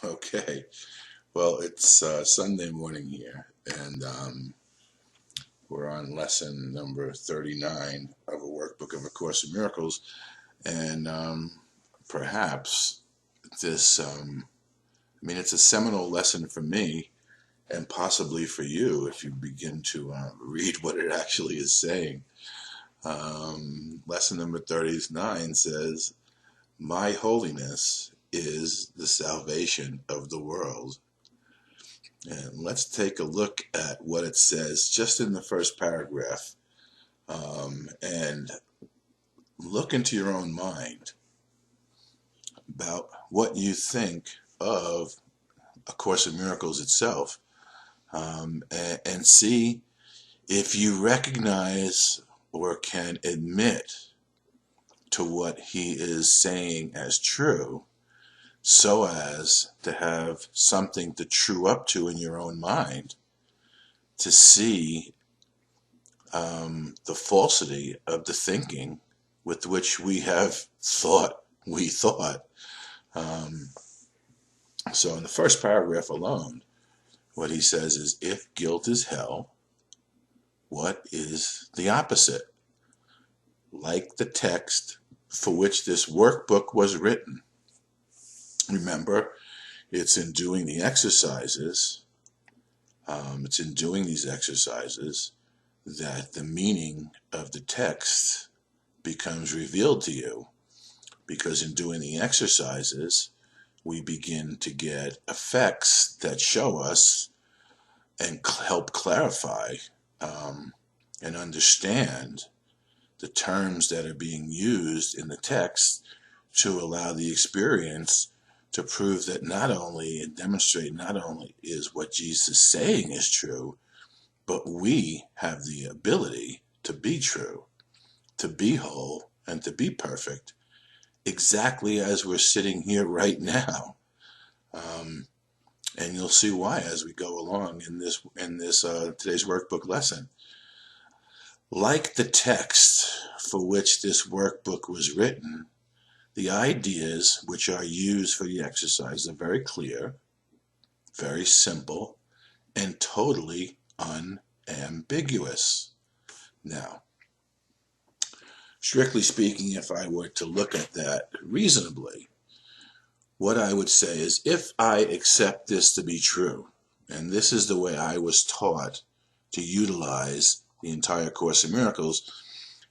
Okay, well, it's Sunday morning here, and we're on lesson number 39 of a workbook of A Course in Miracles, and perhaps this, it's a seminal lesson for me, and possibly for you if you begin to read what it actually is saying. Lesson number 39 says, "My holiness is the salvation of the world." And let's take a look at what it says just in the first paragraph, and look into your own mind about what you think of A Course in Miracles itself, and see if you recognize or can admit to what he is saying as true, so as to have something to true up to in your own mind, to see the falsity of the thinking with which we have thought we thought. So in the first paragraph alone, what he says is, if guilt is hell, what is the opposite? Like the text for which this workbook was written. Remember, it's in doing the exercises, it's in doing these exercises that the meaning of the text becomes revealed to you. Because in doing the exercises, we begin to get effects that show us and help clarify and understand the terms that are being used in the text to allow the experience to prove that not only and demonstrate not only is what Jesus is saying is true, but we have the ability to be true, to be whole, and to be perfect, exactly as we're sitting here right now. And you'll see why as we go along in this today's workbook lesson. Like the text for which this workbook was written, the ideas which are used for the exercise are very clear, very simple, and totally unambiguous. Now, strictly speaking, if I were to look at that reasonably, what I would say is, if I accept this to be true, and this is the way I was taught to utilize the entire Course in Miracles,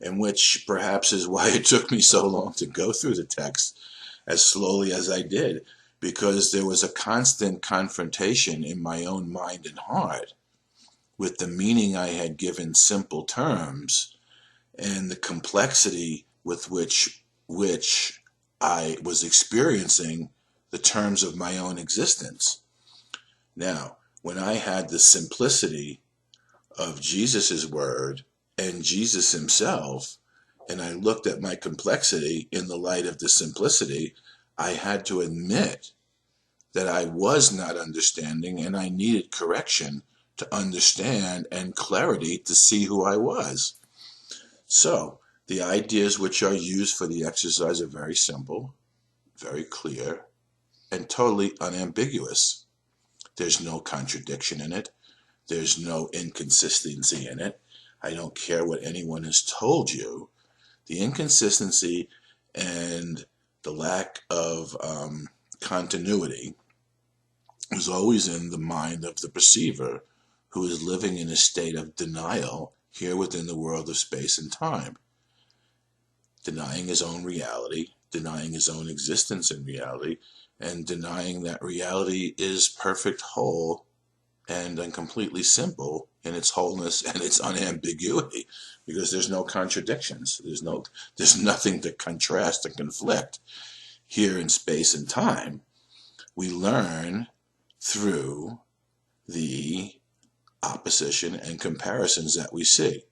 and which perhaps is why it took me so long to go through the text as slowly as I did, because there was a constant confrontation in my own mind and heart with the meaning I had given simple terms and the complexity with which I was experiencing the terms of my own existence. Now, when I had the simplicity of Jesus's word and Jesus himself, and I looked at my complexity in the light of the simplicity, I had to admit that I was not understanding and I needed correction to understand and clarity to see who I was. So, the ideas which are used for the exercise are very simple, very clear, and totally unambiguous. There's no contradiction in it. There's no inconsistency in it. I don't care what anyone has told you. The inconsistency and the lack of continuity is always in the mind of the perceiver, who is living in a state of denial here within the world of space and time. Denying his own reality, denying his own existence in reality, and denying that reality is perfect, whole, and completely simple in its wholeness and its unambiguity, because there's no contradictions. There's nothing to contrast and conflict. Here in space and time, we learn through the opposition and comparisons that we see.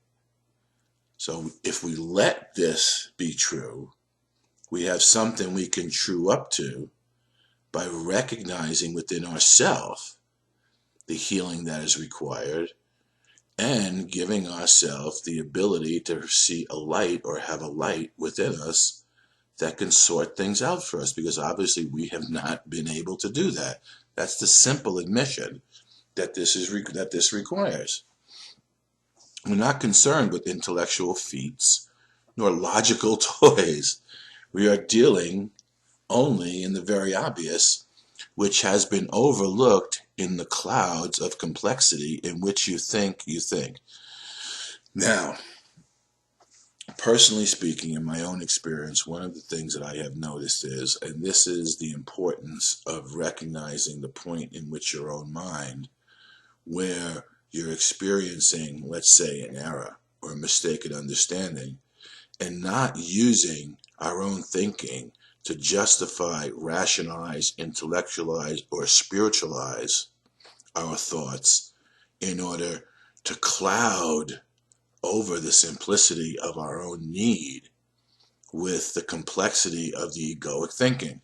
So if we let this be true, we have something we can true up to by recognizing within ourselves the healing that is required, and giving ourselves the ability to see a light or have a light within us that can sort things out for us, because obviously we have not been able to do that. That's the simple admission that this requires. We're not concerned with intellectual feats nor logical toys. We are dealing only in the very obvious, which has been overlooked in the clouds of complexity in which you think you think. Now, personally speaking, in my own experience, one of the things that I have noticed is, and this is the importance of recognizing the point in which your own mind, where you're experiencing, let's say, an error or a mistaken understanding, and not using our own thinking to justify, rationalize, intellectualize, or spiritualize our thoughts in order to cloud over the simplicity of our own need with the complexity of the egoic thinking.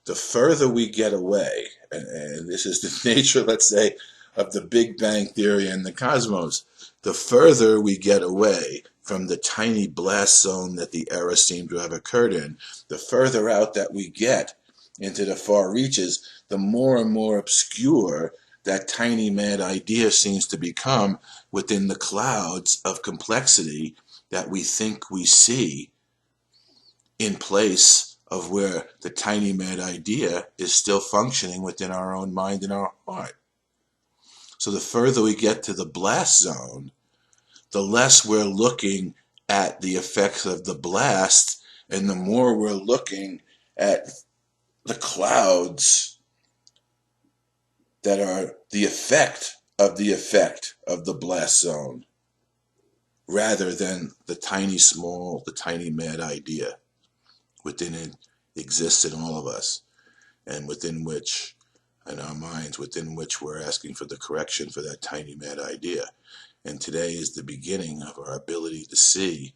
The further we get away, and this is the nature, let's say, of the Big Bang Theory and the cosmos, the further we get away from the tiny blast zone that the error seemed to have occurred in, the further out that we get into the far reaches, the more and more obscure that tiny mad idea seems to become within the clouds of complexity that we think we see, in place of where the tiny mad idea is still functioning within our own mind and our heart. So the further we get to the blast zone, the less we're looking at the effects of the blast, and the more we're looking at the clouds that are the effect of the blast zone, rather than the tiny mad idea within it exists in all of us, and within which, in our minds, within which we're asking for the correction for that tiny mad idea. And today is the beginning of our ability to see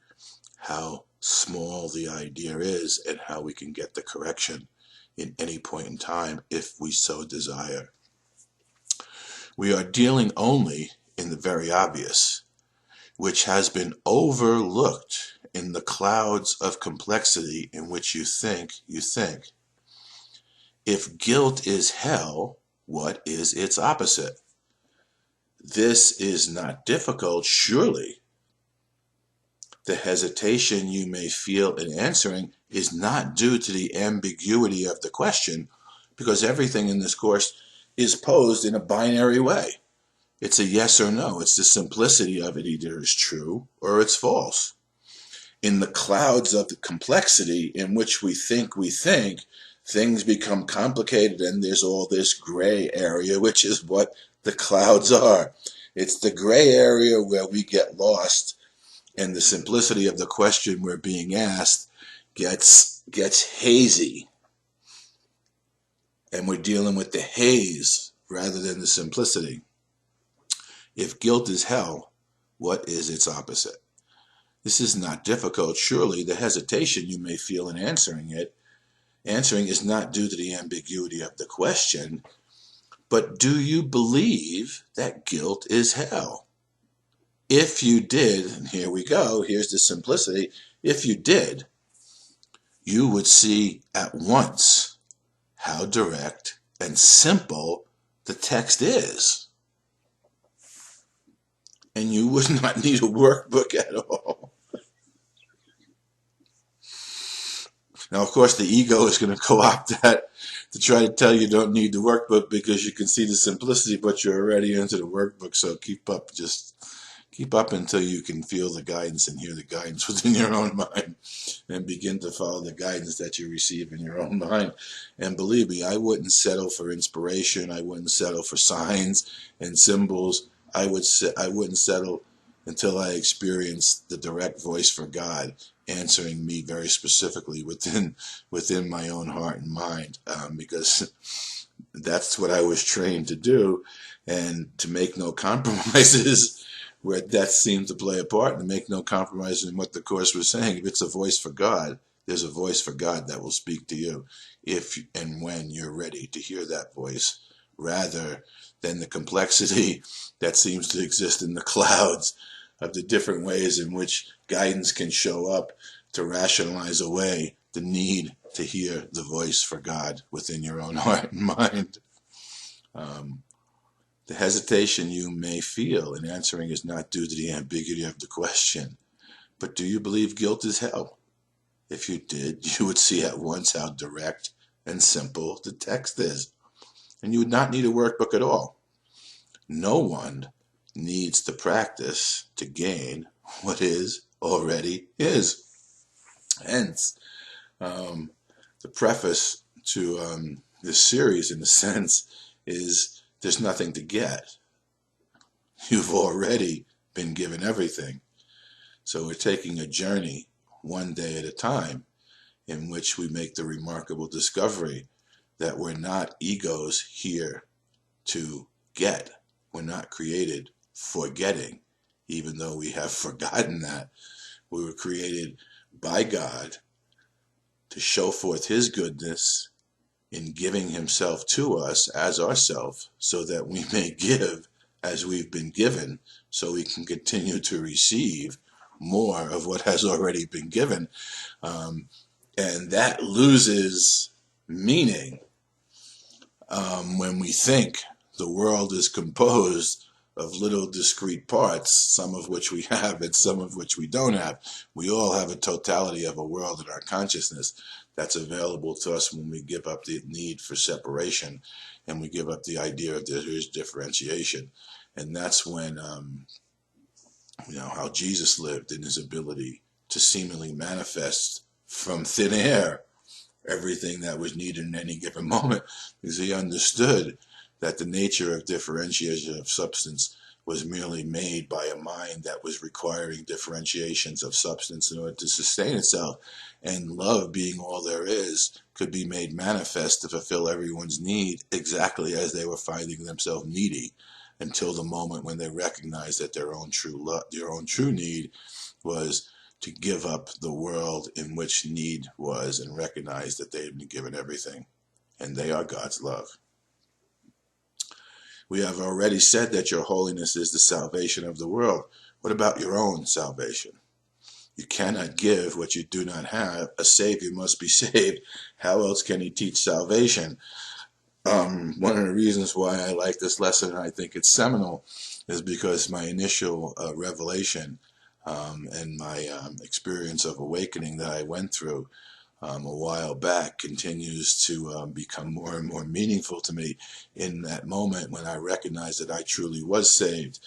how small the idea is and how we can get the correction in any point in time if we so desire. We are dealing only in the very obvious, which has been overlooked in the clouds of complexity in which you think you think. If guilt is hell, what is its opposite? This is not difficult, surely. The hesitation you may feel in answering is not due to the ambiguity of the question, because everything in this course is posed in a binary way. It's a yes or no. It's the simplicity of it. Either it's true or it's false. In the clouds of the complexity in which we think, things become complicated, and there's all this gray area, which is what the clouds are. It's the gray area where we get lost, and the simplicity of the question we're being asked gets hazy. And we're dealing with the haze rather than the simplicity. If guilt is hell, what is its opposite? This is not difficult. Surely the hesitation you may feel in answering is not due to the ambiguity of the question, but do you believe that guilt is hell? If you did, and here we go, here's the simplicity, if you did, you would see at once how direct and simple the text is. And you would not need a workbook at all. Now, of course, the ego is going to co-opt that to try to tell you don't need the workbook because you can see the simplicity, but you're already into the workbook. So keep up, just keep up until you can feel the guidance and hear the guidance within your own mind, and begin to follow the guidance that you receive in your own mind. And believe me, I wouldn't settle for inspiration. I wouldn't settle for signs and symbols. I wouldn't settle until I experienced the direct voice for God answering me very specifically within my own heart and mind, because that's what I was trained to do, and to make no compromises where that seemed to play a part, and to make no compromises in what the Course was saying. If it's a voice for God, there's a voice for God that will speak to you if and when you're ready to hear that voice, rather than the complexity that seems to exist in the clouds of the different ways in which guidance can show up to rationalize away the need to hear the voice for God within your own heart and mind. The hesitation you may feel in answering is not due to the ambiguity of the question, but do you believe guilt is hell? If you did, you would see at once how direct and simple the text is, and you would not need a workbook at all. No one needs to practice to gain what is already his. Hence, the preface to this series, in a sense, is there's nothing to get. You've already been given everything. So we're taking a journey one day at a time in which we make the remarkable discovery that we're not egos here to get. We're not created for getting, even though we have forgotten that. We were created by God to show forth his goodness in giving himself to us as ourself, so that we may give as we've been given, so we can continue to receive more of what has already been given. And that loses meaning when we think the world is composed of little discrete parts, some of which we have and some of which we don't have. We all have a totality of a world in our consciousness that's available to us when we give up the need for separation and we give up the idea that there is differentiation. And that's when, how Jesus lived in his ability to seemingly manifest from thin air everything that was needed in any given moment, because he understood that the nature of differentiation of substance was merely made by a mind that was requiring differentiations of substance in order to sustain itself. And love, being all there is, could be made manifest to fulfill everyone's need exactly as they were finding themselves needy, until the moment when they recognized that their own true need was to give up the world in which need was, and recognize that they had been given everything, and they are God's love. We have already said that your holiness is the salvation of the world. What about your own salvation? You cannot give what you do not have. A Savior must be saved. How else can he teach salvation? One of the reasons why I like this lesson, and I think it's seminal, is because my initial revelation and my experience of awakening that I went through a while back continues to become more and more meaningful to me in that moment when I recognized that I truly was saved.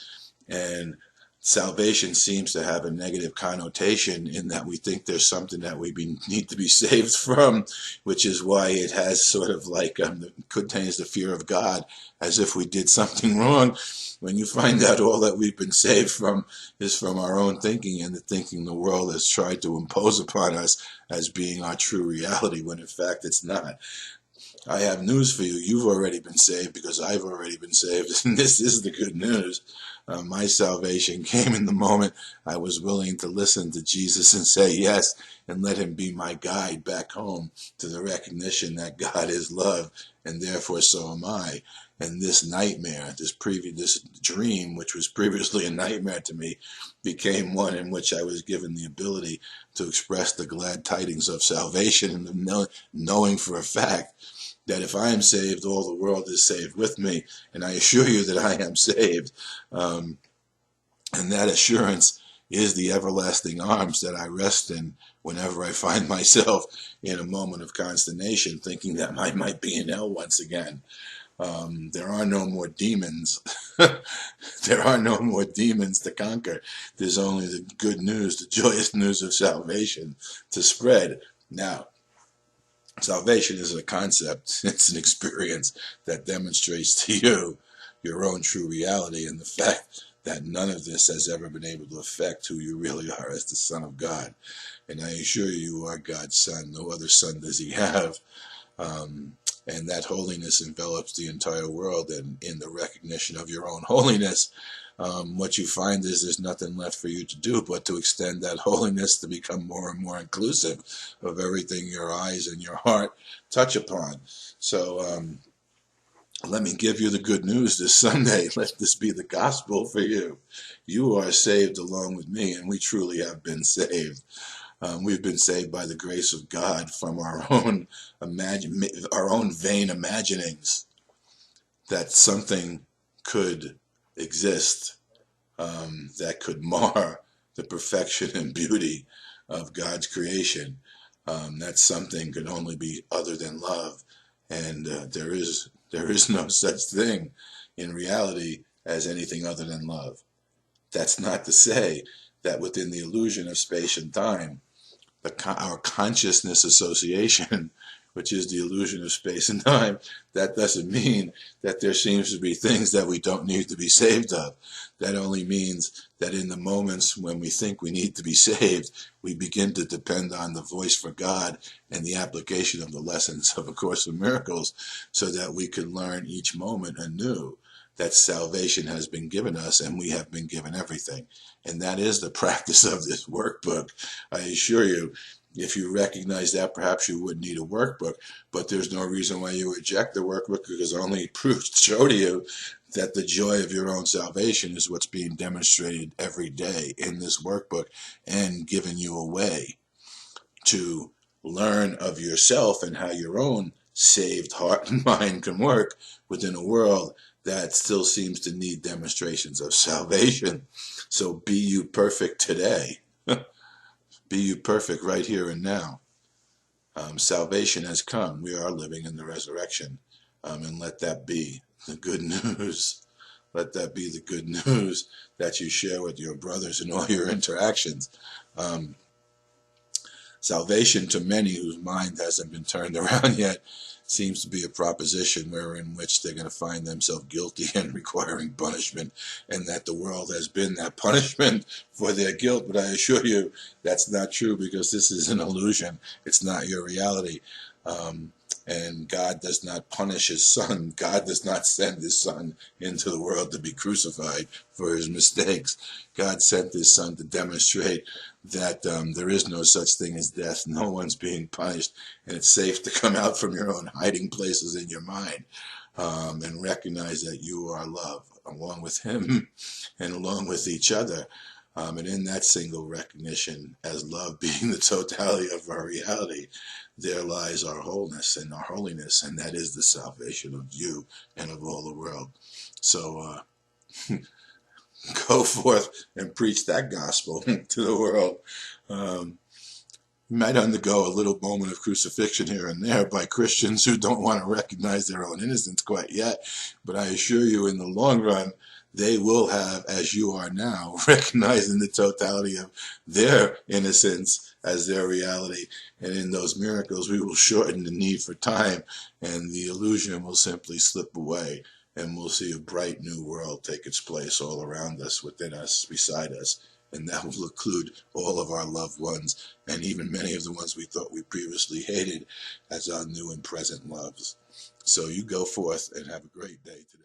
And salvation seems to have a negative connotation in that we think there's something that we need to be saved from, which is why it has sort of like contains the fear of God, as if we did something wrong. When you find out all that we've been saved from is from our own thinking, and the thinking the world has tried to impose upon us as being our true reality, when in fact it's not. I have news for you. You've already been saved because I've already been saved. And this is the good news. My salvation came in the moment I was willing to listen to Jesus and say yes, and let him be my guide back home to the recognition that God is love, and therefore so am I. And this nightmare, this dream, which was previously a nightmare to me, became one in which I was given the ability to express the glad tidings of salvation, and the knowing for a fact that if I am saved, all the world is saved with me. And I assure you that I am saved. And that assurance is the everlasting arms that I rest in whenever I find myself in a moment of consternation, thinking that I might be in hell once again. There are no more demons. There are no more demons to conquer. There's only the good news, the joyous news of salvation to spread. Now, salvation is a concept. It's an experience that demonstrates to you your own true reality, and the fact that none of this has ever been able to affect who you really are as the Son of God. And I assure you, you are God's Son. No other son does he have. And that holiness envelops the entire world. And in the recognition of your own holiness, what you find is there's nothing left for you to do but to extend that holiness to become more and more inclusive of everything your eyes and your heart touch upon. So let me give you the good news this Sunday. Let this be the gospel for you. You are saved along with me, and we truly have been saved. We've been saved by the grace of God from our own vain imaginings that something could exist that could mar the perfection and beauty of God's creation. That something could only be other than love, and there is no such thing in reality as anything other than love. That's not to say that within the illusion of space and time, our consciousness association, which is the illusion of space and time, that doesn't mean that there seems to be things that we don't need to be saved of. That only means that in the moments when we think we need to be saved, we begin to depend on the voice for God and the application of the lessons of A Course in Miracles, so that we can learn each moment anew that salvation has been given us, and we have been given everything. And that is the practice of this workbook. I assure you, if you recognize that, perhaps you wouldn't need a workbook, but there's no reason why you reject the workbook, because only proofs show to you that the joy of your own salvation is what's being demonstrated every day in this workbook, and given you a way to learn of yourself and how your own saved heart and mind can work within a world that still seems to need demonstrations of salvation. So be you perfect today. Be you perfect right here and now. Salvation has come. We are living in the resurrection. And let that be the good news. Let that be the good news that you share with your brothers in all your interactions. Salvation, to many whose mind hasn't been turned around yet, seems to be a proposition wherein which they're going to find themselves guilty and requiring punishment, and that the world has been that punishment for their guilt. But I assure you that's not true, because this is an illusion. It's not your reality. And God does not punish his son. God does not send his son into the world to be crucified for his mistakes. God sent his son to demonstrate that there is no such thing as death. No one's being punished, and it's safe to come out from your own hiding places in your mind and recognize that you are love, along with him and along with each other. And in that single recognition, as love being the totality of our reality, there lies our wholeness and our holiness, and that is the salvation of you and of all the world. So go forth and preach that gospel to the world. You might undergo a little moment of crucifixion here and there by Christians who don't want to recognize their own innocence quite yet, but I assure you, in the long run, they will have, as you are now, recognizing the totality of their innocence as their reality. And in those miracles, we will shorten the need for time, and the illusion will simply slip away, and we'll see a bright new world take its place all around us, within us, beside us. And that will include all of our loved ones, and even many of the ones we thought we previously hated, as our new and present loves. So you go forth and have a great day today.